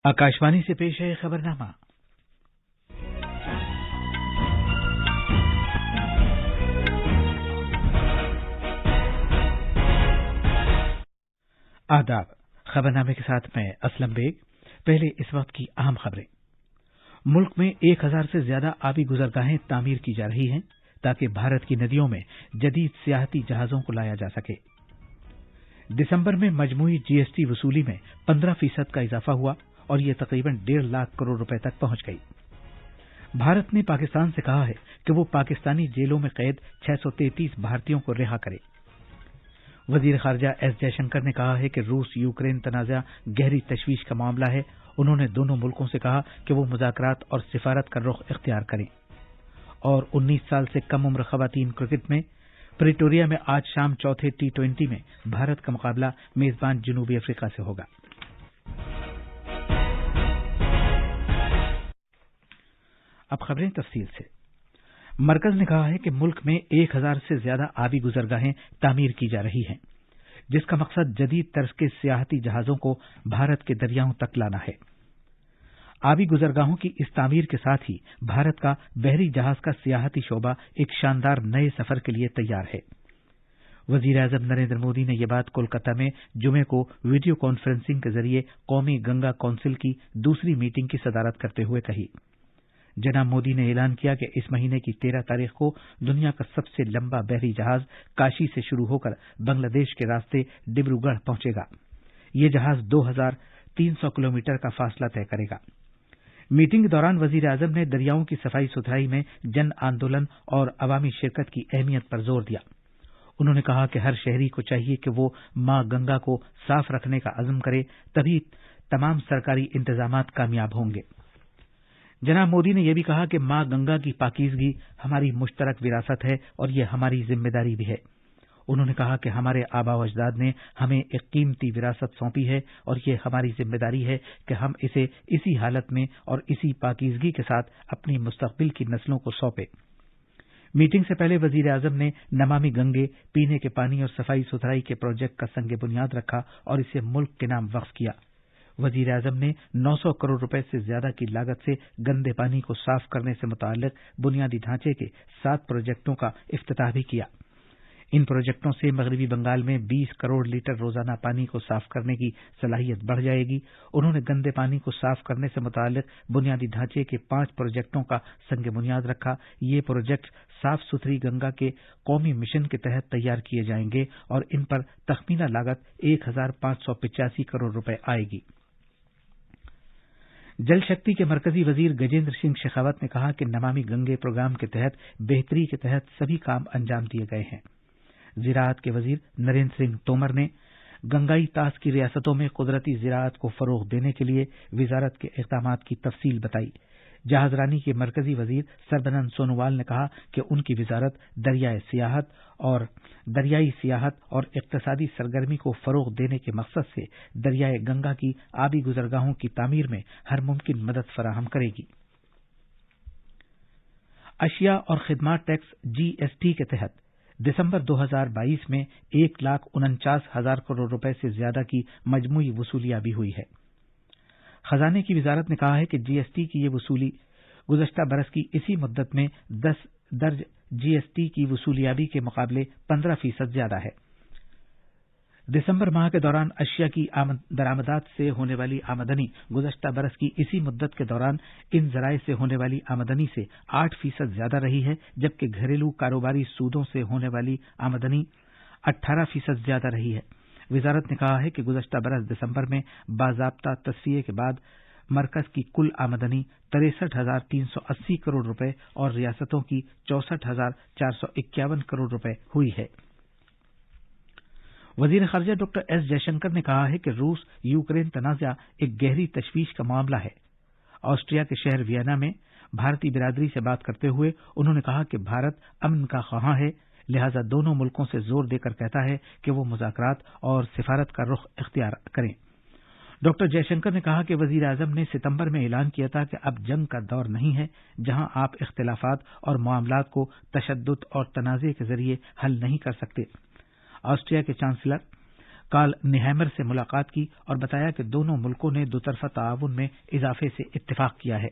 आकाशवाणी से पेश है खबरनामा। आदाब। खबरनामे के साथ मैं असलम बेग। पहले इस वक्त की अहम खबरें। मुल्क में 1000 से ज्यादा आबी गुजरगाहें तामीर की जा रही हैं ताकि भारत की नदियों में जदीद सियाहती जहाजों को लाया जा सके। दिसंबर में मजमूई जीएसटी वसूली में 15% का इजाफा हुआ और यह तकरीबन 1.5 लाख करोड़ रुपए तक पहुंच गई। भारत ने पाकिस्तान से कहा है कि वो पाकिस्तानी जेलों में कैद 633 भारतीयों को रिहा करे। वजीर खारजा एस जयशंकर ने कहा है कि रूस यूक्रेन तनाज़ा गहरी तशवीश का मामला है। उन्होंने दोनों मुल्कों से कहा कि वो मुज़ाकरात और सिफारत का रुख इख्तियार करें। और 19 साल से कम उम्र खवातीन क्रिकेट में प्रिटोरिया में आज शाम चौथे T20 में भारत का मुकाबला मेजबान जनूबी अफ्रीका से होगा। अब खबरें तफसील से। मरकज ने कहा है कि मुल्क में 1000 से ज्यादा आबी गुजरगाहें तामीर की जा रही हैं, जिसका मकसद जदीद तर्ज के सियाहती जहाजों को भारत के दरियाओं तक लाना है। आबी गुजरगाहों की इस तामीर के साथ ही भारत का बहरी जहाज का सियाहती शोबा एक शानदार नए सफर के लिए तैयार है। वजीर आजम नरेंद्र मोदी ने यह बात कोलकाता में जुमे को वीडियो कॉन्फ्रेंसिंग के जरिए कौमी गंगा काउंसिल की दूसरी मीटिंग की सदारत करते हुए कही। जनाब मोदी ने ऐलान किया कि इस महीने की 13 तारीख को दुनिया का सबसे लंबा बहरी जहाज काशी से शुरू होकर बांग्लादेश के रास्ते डिब्रूगढ़ पहुंचेगा। यह जहाज 2300 किलोमीटर का फासला तय करेगा। मीटिंग के दौरान वजीर आजम ने दरियाओं की सफाई सुथराई में जन आंदोलन और अवामी शिरकत की अहमियत पर जोर दिया। उन्होंने कहा कि हर शहरी को चाहिए कि वो मां गंगा को साफ रखने का अज़्म करे, तभी तमाम सरकारी इंतजामात कामयाब होंगे। जनाब मोदी ने यह भी कहा कि मां गंगा की पाकीज़गी हमारी मुश्तरक विरासत है और यह हमारी जिम्मेदारी भी है। उन्होंने कहा कि हमारे आबा व अजदाद ने हमें एक कीमती विरासत सौंपी है और यह हमारी जिम्मेदारी है कि हम इसे इसी हालत में और इसी पाकीज़गी के साथ अपनी मुस्तकबिल की नस्लों को सौंपें। मीटिंग से पहले वजीर आजम ने नमामि गंगे, पीने के पानी और सफाई सुथराई के प्रोजेक्ट का संग बुनियाद रखा और इसे मुल्क के नाम वक्फ किया। वजीर आजम ने 900 करोड़ रुपए से ज्यादा की लागत से गंदे पानी को साफ करने से मुताल्लिक बुनियादी ढांचे के 7 प्रोजेक्टों का इफ्तिताह भी किया। इन प्रोजेक्टों से मगरबी बंगाल में 20 करोड़ लीटर रोजाना पानी को साफ करने की सलाहियत बढ़ जाएगी। उन्होंने गंदे पानी को साफ करने से मुताल्लिक बुनियादी ढांचे के 5 प्रोजेक्टों का संग बुनियाद रखा। ये प्रोजेक्ट साफ सुथरी गंगा के कौमी मिशन के तहत तैयार किए जाएंगे और इन पर तखमीना लागत 1585 करोड़ रुपए आएगी। जल शक्ति के मरकजी वजीर गजेंद्र सिंह शेखावत ने कहा कि नमामि गंगे प्रोग्राम के तहत बेहतरी के तहत सभी काम अंजाम दिए गए हैं। ज़िराअत के वजीर नरेंद्र सिंह तोमर ने गंगाई तास की रियासतों में कुदरती ज़िराअत को फरोग देने के लिए विजारत के इक़दामात की तफसील बताई। जहाजरानी के मरकजी वजीर सरबनंद सोनोवाल ने कहा कि उनकी विजारत दरियाई सियाहत और इक़्तिसादी सरगर्मी को फरोग देने के मकसद से दरियाए गंगा की आबी गुजरगाहों की तामीर में हर मुमकिन मदद फराहम करेगी। अशिया और खिदमात टैक्स GST के तहत दिसंबर 2022 में 1,49,000 करोड़ रुपए से ज्यादा की मजमूई वसूलियां भी हुई है। खजाने की वजारत ने कहा है कि GST की ये वसूली गुज़श्ता बरस की इसी मुद्दत में 10 दर्ज GST की वसूलियाबी के मुकाबले 15% ज्यादा है। दिसंबर माह के दौरान अशिया की दरामदात से होने वाली आमदनी गुज़श्ता बरस की इसी मुद्दत के दौरान इन ज़राए से होने वाली आमदनी से 8% ज्यादा रही है, जबकि घरेलू कारोबारी सूदों से होने वाली आमदनी 18% ज्यादा रही है। वजारत ने कहा है कि गुज़श्ता बरस दिसंबर में बाज़ाब्ता तस्फिये के बाद मरकज की कुल आमदनी 63,380 करोड़ रुपए और रियासतों की 64,451 करोड़ रुपए हुई है। वजीर खारजा डॉक्टर एस जयशंकर ने कहा है कि रूस यूक्रेन तनाज़ा एक गहरी तशवीश का मामला है। ऑस्ट्रिया के शहर वियना में भारतीय बिरादरी से बात करते हुए उन्होंने कहा कि भारत अमन का ख्वाहां है, लिहाजा दोनों मुल्कों से जोर देकर कहता है कि वो मुज़ाकरात और सिफारत का रुख इख्तियार करें। डॉक्टर जयशंकर ने कहा कि वजीर आजम ने सितंबर में ऐलान किया था कि अब जंग का दौर नहीं है, जहां आप इख्तिलाफात और मामलात को तशद्दुद और तनाज़े के जरिए हल नहीं कर सकते। ऑस्ट्रिया के चांसलर کارل نیہیمر سے ملاقات کی اور بتایا کہ دونوں ملکوں نے دوطرفہ تعاون میں اضافے سے اتفاق کیا ہے۔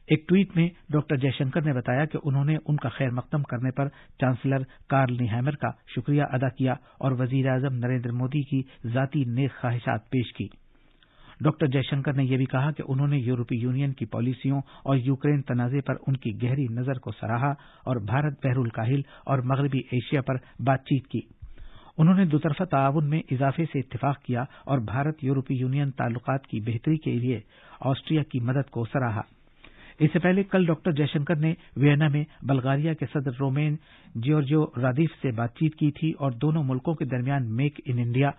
ایک ٹویٹ میں ڈاکٹر جے شنکر نے بتایا کہ انہوں نے ان کا خیر مقدم کرنے پر چانسلر کارل نیہیمر کا شکریہ ادا کیا اور وزیر اعظم نریندر مودی کی ذاتی نیک خواہشات پیش کی۔ ڈاکٹر جے شنکر نے یہ بھی کہا کہ انہوں نے یورپی یونین کی پالیسیوں اور یوکرین تنازع پر ان کی گہری نظر کو سراہا اور بھارت بحر الکاہل اور مغربی ایشیا پر بات چیت کی۔ انہوں نے دوطرفہ تعاون میں اضافے سے اتفاق کیا اور بھارت یورپی یونین تعلقات کی بہتری کے لیے آسٹریا کی مدد کو سراہا۔ اس سے پہلے کل ڈاکٹر جے شنکر نے وینا میں بلغاریہ کے صدر رومین جیورجیو رادیف سے بات چیت کی تھی اور دونوں ملکوں کے درمیان میک ان انڈیا،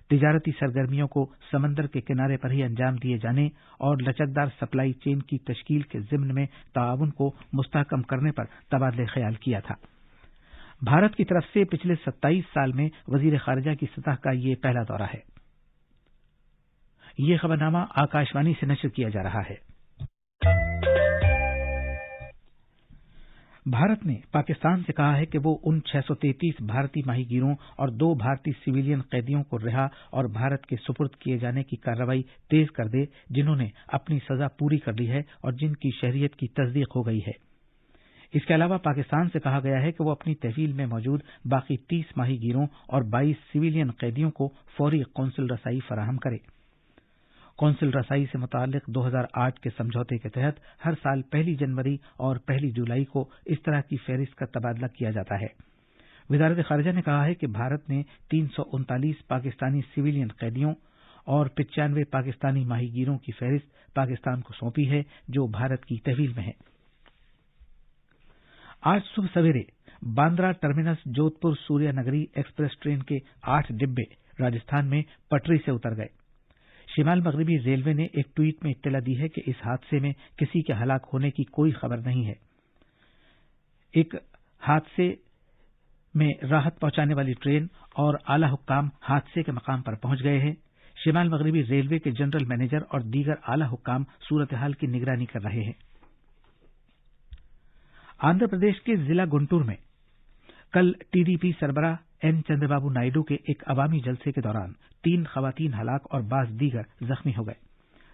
تجارتی سرگرمیوں کو سمندر کے کنارے پر ہی انجام دیے جانے اور لچکدار سپلائی چین کی تشکیل کے ضمن میں تعاون کو مستحکم کرنے پر تبادلہ خیال کیا تھا۔ بھارت کی طرف سے پچھلے 27 سال میں وزیر خارجہ کی سطح کا یہ پہلا دورہ ہے۔ یہ خبرنامہ آکاشوانی سے نشر کیا جا رہا ہے۔ بھارت نے پاکستان سے کہا ہے کہ وہ ان 633 بھارتی ماہی گیروں اور 2 بھارتی سویلین قیدیوں کو رہا اور بھارت کے سپرد کیے جانے کی کارروائی تیز کر دے جنہوں نے اپنی سزا پوری کر لی ہے اور جن کی شہریت کی تصدیق ہو گئی ہے۔ اس کے علاوہ پاکستان سے کہا گیا ہے کہ وہ اپنی تحویل میں موجود باقی 30 ماہی گیروں اور 22 سویلین قیدیوں کو فوری قونصل رسائی فراہم کرے۔ قونصل رسائی سے متعلق 2008 کے سمجھوتے کے تحت ہر سال 1 جنوری اور 1 جولائی کو اس طرح کی فہرست کا تبادلہ کیا جاتا ہے۔ وزارت خارجہ نے کہا ہے کہ بھارت نے 339 پاکستانی سویلین قیدیوں اور 95 پاکستانی ماہی گیروں کی فہرست پاکستان کو سونپی ہے جو بھارت کی تحویل میں ہے۔ آج صبح سویرے باندرا ٹرمینس جودھپور سوریہ نگری ایکسپریس ٹرین کے 8 ڈبے راجستھان میں پٹری سے اتر گئے۔ شمال مغربی ریلوے نے ایک ٹویٹ میں اطلاع دی ہے کہ اس حادثے میں کسی کے ہلاک ہونے کی کوئی خبر نہیں ہے۔ ایک حادثے میں راحت پہنچانے والی ٹرین اور اعلی حکام حادثے کے مقام پر پہنچ گئے ہیں۔ شمال مغربی ریلوے کے جنرل مینیجر اور دیگر اعلی حکام صورتحال کی نگرانی کر رہے ہیں۔ آندھرا پردیش کے ضلع گنٹور میں کل ٹی ڈی پی سربراہ این چندر بابو نائیڈو کے ایک عوامی جلسے کے دوران 3 خواتین ہلاک اور بعض دیگر زخمی ہو گئے۔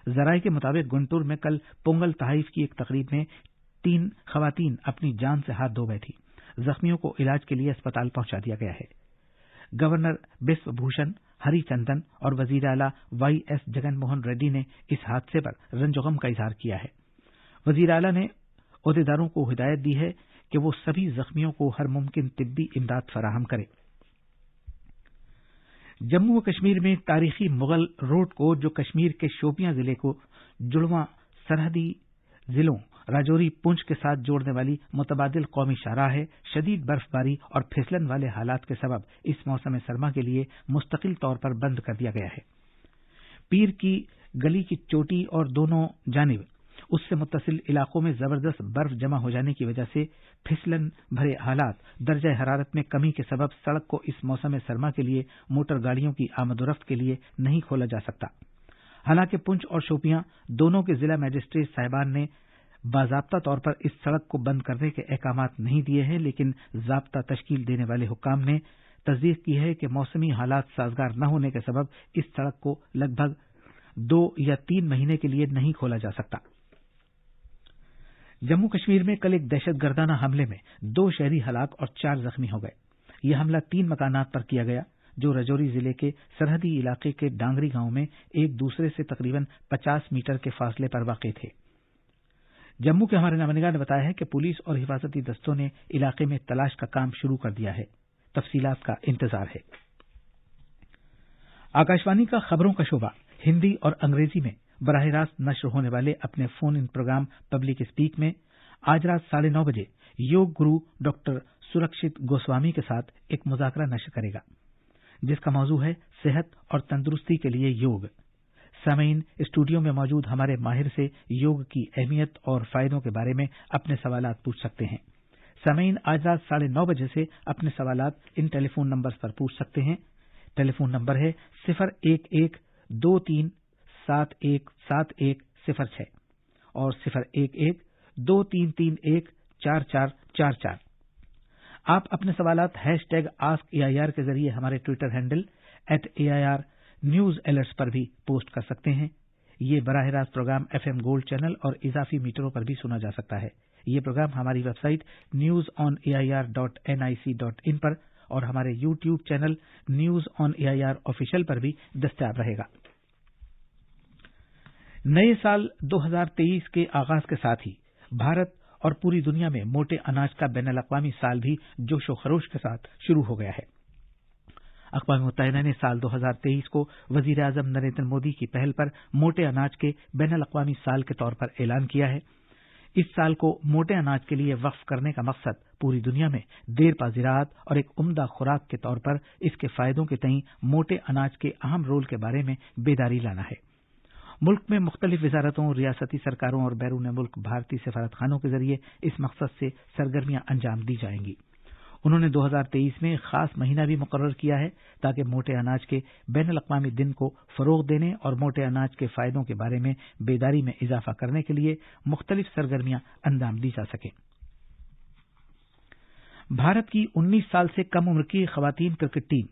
ذرائع کے مطابق گنٹور میں کل پونگل تحائف کی ایک تقریب میں 3 خواتین اپنی جان سے ہاتھ دھو گئی تھیں۔ زخمیوں کو علاج کے لیے اسپتال پہنچا دیا گیا ہے۔ گورنر بسو بھوشن ہری چندن اور وزیر اعلیٰ وائی ایس جگن موہن ریڈی نے اس حادثے پر رنج و غم کا اظہار کیا ہے۔ وزیر اعلیٰ نے عہدیداروں کو ہدایت دی ہے کہ وہ سبھی زخمیوں کو ہر ممکن طبی امداد فراہم کریں۔ جموں و کشمیر میں تاریخی مغل روڈ کو جو کشمیر کے شوپیاں ضلع کو جڑواں سرحدی ضلعوں راجوری پونچھ کے ساتھ جوڑنے والی متبادل قومی شاہراہ ہے، شدید برف باری اور پھسلن والے حالات کے سبب اس موسم سرما کے لیے مستقل طور پر بند کر دیا گیا ہے۔ پیر کی گلی کی چوٹی اور دونوں جانب اس سے متصل علاقوں میں زبردست برف جمع ہو جانے کی وجہ سے پھسلن بھرے حالات درجہ حرارت میں کمی کے سبب سڑک کو اس موسم سرما کے لیے موٹر گاڑیوں کی آمد و رفت کے لیے نہیں کھولا جا سکتا۔ حالانکہ پونچھ اور شوپیاں دونوں کے ضلع مجسٹریٹ صاحبان نے باضابطہ طور پر اس سڑک کو بند کرنے کے احکامات نہیں دیے ہیں، لیکن ضابطہ تشکیل دینے والے حکام نے تصدیق کی ہے کہ موسمی حالات سازگار نہ ہونے کے سبب اس سڑک کو لگ بھگ 2 یا 3 مہینے کے لیے نہیں کھولا جا سکتا۔ جموں کشمیر میں کل ایک دہشت گردانہ حملے میں 2 شہری ہلاک اور 4 زخمی ہو گئے۔ یہ حملہ 3 مکانات پر کیا گیا جو رجوری ضلع کے سرحدی علاقے کے ڈانگری گاؤں میں ایک دوسرے سے تقریباً 50 میٹر کے فاصلے پر واقع تھے۔ جموں کے ہمارے نامہ نے بتایا ہے کہ پولیس اور حفاظتی دستوں نے علاقے میں تلاش کا کام شروع کر دیا ہے۔ تفصیلات کا انتظار ہے۔ آکاشوانی کا خبروں کا شعبہ ہندی اور انگریزی میں براہ راست نشر ہونے والے اپنے فون ان پروگرام پبلک اسپیک میں آج رات 9:30 بجے یوگ گرو ڈاکٹر سرکشت گوسوامی کے ساتھ ایک مذاکرہ نشر کرے گا جس کا موضوع ہے صحت اور تندرستی کے لیے یوگ۔ سامعین اسٹوڈیو میں موجود ہمارے ماہر سے یوگ کی اہمیت اور فائدوں کے بارے میں اپنے سوالات پوچھ سکتے ہیں۔ سامعین آج رات 9:30 بجے سے اپنے سوالات ان ٹیلی فون نمبرز پر پوچھ سکتے ہیں۔ ٹیلی فون نمبر ہے 01123717106 اور 01123314444۔ آپ اپنے سوالات #AskEIR کے ذریعے ہمارے Twitter handle @AIR news alerts पर भी पोस्ट कर सकते हैं। ये बराह रास्त प्रोग्राम FM गोल्ड चैनल और इजाफी मीटरों पर भी सुना जा सकता है। ये प्रोग्राम हमारी वेबसाइट newsonair.nic.in पर और हमारे YouTube channel news on AIR official पर भी दस्तयाब रहेगा। नए साल 2023 के आगाज के साथ ही भारत और पूरी दुनिया में मोटे अनाज का बैनुल-अक़वामी साल भी जोशो खरोश के साथ शुरू हो गया है। अक़वाम मुत्तहिदा ने साल 2023 को वजीर आज़म नरेंद्र मोदी की पहल पर मोटे अनाज के बैनुल-अक़वामी साल के तौर पर ऐलान किया है। इस साल को मोटे अनाज के लिए वक्फ करने का मकसद पूरी दुनिया में देरपा ज़राअत और एक उम्दा खुराक के तौर पर इसके फायदों के तईं मोटे अनाज के अहम रोल के बारे में बेदारी लाना है। मुल्क में मुख्तलिफ वजारतों, रियासती सरकारों और बैरून मुल्क भारतीय सफारतखानों के जरिए इस मकसद से सरगर्मियां अंजाम दी जाएंगी। उन्होंने 2023 में खास महीना भी मुकर्रर किया है ताकि मोटे अनाज के बैनुल-अक़वामी दिन को फरोग देने और मोटे अनाज के फायदों के बारे में बेदारी में इजाफा करने के लिए मुख्तलिफ सरगर्मियां अंजाम दी जा सकें। भारत की 19 साल से कम उम्र की खवातीन क्रिकेट टीम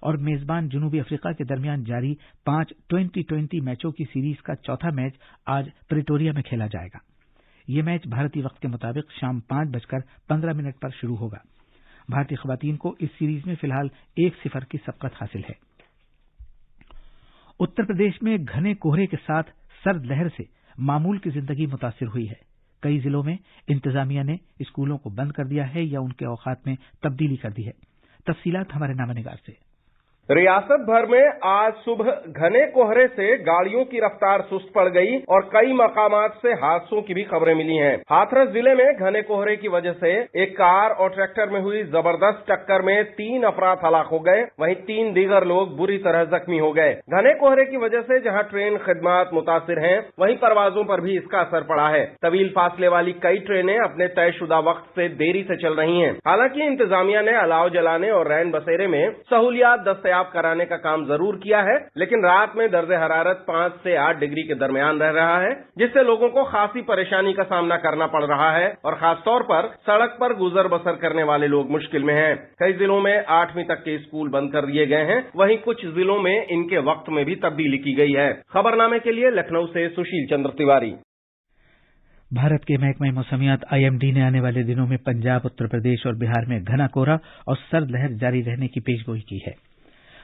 और मेजबान जनूबी अफ्रीका के दरमियान जारी 5 2020 मैचों की सीरीज का चौथा मैच आज प्रिटोरिया में खेला जाएगा। यह मैच भारतीय वक्त के मुताबिक शाम 5:15 पर शुरू होगा। भारतीय खवातीन को इस सीरीज में फिलहाल 1-0 की सबकत हासिल है। उत्तर प्रदेश में घने कोहरे के साथ सर्द लहर से मामूल की जिंदगी मुतासिर हुई है। कई जिलों में इंतजामिया ने स्कूलों को बंद कर दिया है या उनके औकात में तब्दीली कर दी है। तफसीलात हमारे नामनिगार से। रियासत भर में आज सुबह घने कोहरे से गाड़ियों की रफ्तार सुस्त पड़ गई और कई मकामात से हादसों की भी खबरें मिली हैं। हाथरस जिले में घने कोहरे की वजह से एक कार और ट्रैक्टर में हुई जबरदस्त टक्कर में 3 अफराद हलाक हो गए, वहीं 3 दीगर लोग बुरी तरह जख्मी हो गए। घने कोहरे की वजह से जहां ट्रेन खिदमात मुतासिर हैं, वहीं परवाजों पर भी इसका असर पड़ा है। तवील फासले वाली कई ट्रेनें अपने तयशुदा वक्त से देरी से चल रही हैं। हालांकि इंतजामिया ने अलाव जलाने और रैन बसेरे में सहूलियात दस्तयाब कराने का काम जरूर किया है, लेकिन रात में दर्जे हरारत 5 से 8 डिग्री के दरमियान रह रहा है, जिससे लोगों को खासी परेशानी का सामना करना पड़ रहा है और खासतौर पर सड़क पर गुजर बसर करने वाले लोग मुश्किल में हैं। कई जिलों में 8वीं तक के स्कूल बंद कर दिए गए हैं, वहीं कुछ जिलों में इनके वक्त में भी तब्दीली की गई है। खबरनामे के लिए लखनऊ से सुशील चंद्र तिवारी। भारत के महकमे मौसमियात IMD ने आने वाले दिनों में पंजाब, उत्तर प्रदेश और बिहार में घना कोहरा और सर्द लहर जारी रहने की पेशगोई की है।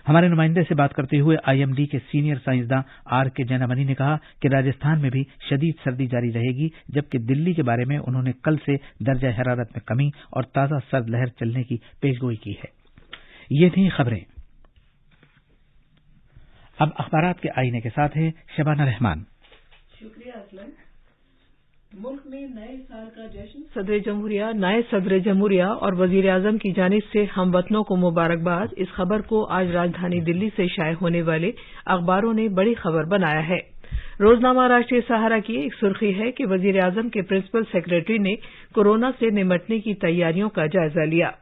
हमारे नुमाइंदे से बात करते हुए IMD के सीनियर साइंसदान RK जैनामनी ने कहा कि राजस्थान में भी शदीद सर्दी जारी रहेगी, जबकि दिल्ली के बारे में उन्होंने कल से दर्जा हरारत में कमी और ताजा सर्द लहर चलने की पेशगोई की है। ये थी खबरें। अब अखबारात के आईने के साथ हैं शबाना रहमान। शुक्रिया असलम। मुल्क में नए साल का जश्न, सदर जमहूरिया, नायब सदर जमहूरिया और वजीर आजम की जानिब से हमवतनों को मुबारकबाद। इस खबर को आज राजधानी दिल्ली से शाये होने वाले अखबारों ने बड़ी खबर बनाया है। रोजनामा राष्ट्रीय सहारा की एक सुर्खी है कि वजीर आजम के प्रिंसिपल सेक्रेटरी ने कोरोना से निमटने की तैयारियों का जायजा लिया।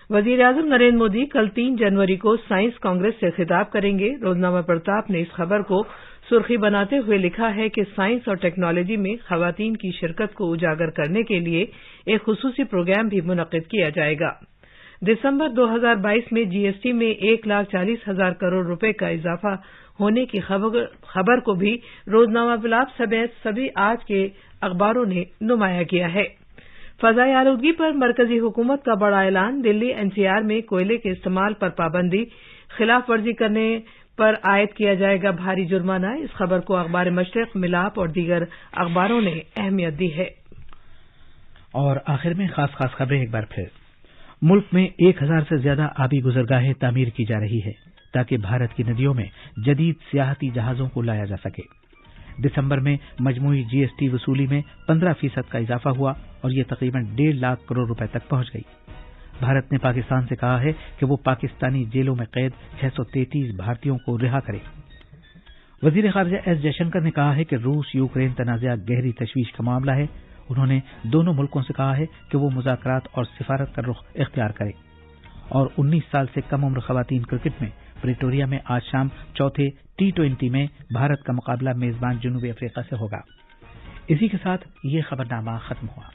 वजीर आजम नरेंद्र मोदी कल 3 जनवरी को साइंस कांग्रेस से खिताब करेंगे। रोजनामा प्रताप ने इस खबर को सुर्खी बनाते हुए लिखा है कि साइंस और टेक्नोलॉजी में खवातीन की शिरकत को उजागर करने के लिए एक खुसूसी प्रोग्राम भी मुनक्किद किया जाएगा। दिसंबर 2022 में GST में 1,40,000 करोड़ रुपए का इजाफा होने की खबर को भी रोजनामा बिलाप समेत सभी आज के अखबारों ने नुमाया किया है। फजाई आलूदगी पर मरकजी हुकूमत का बड़ा ऐलान। दिल्ली NCR में कोयले के इस्तेमाल पर पाबंदी, खिलाफ वर्जी करने पर आयद किया जाएगा भारी जुर्माना। इस खबर को अखबार मशरिक, मिलाप और दीगर अखबारों ने अहमियत दी है। और आखिर में खास खबरें एक बार फिर। मुल्क में 1000 से ज्यादा आबी गुजरगाहें तामीर की जा रही है ताकि भारत की नदियों में जदीद सियाहती जहाजों को लाया जा सके। दिसंबर में मजमूई GST वसूली में 15% का इजाफा हुआ और ये तकरीबन 1.5 लाख करोड़ रुपए तक पहुंच गई। भारत ने पाकिस्तान से कहा है कि वो पाकिस्तानी जेलों में कैद 633 भारतीयों को रिहा करे। वजीर खारजा S जयशंकर ने कहा है कि रूस यूक्रेन तनाज़ा गहरी तशवीश का मामला है। उन्होंने दोनों मुल्कों से कहा है कि वो मुज़ाकरात और सिफारत का रुख इख्तियार करें। और 19 साल से कम उम्र खवातीन क्रिकेट में प्रिटोरिया में आज शाम चौथे T20 में भारत का मुकाबला मेजबान जनूबी अफ्रीका से होगा। इसी के साथ ये खबरनामा खत्म हुआ।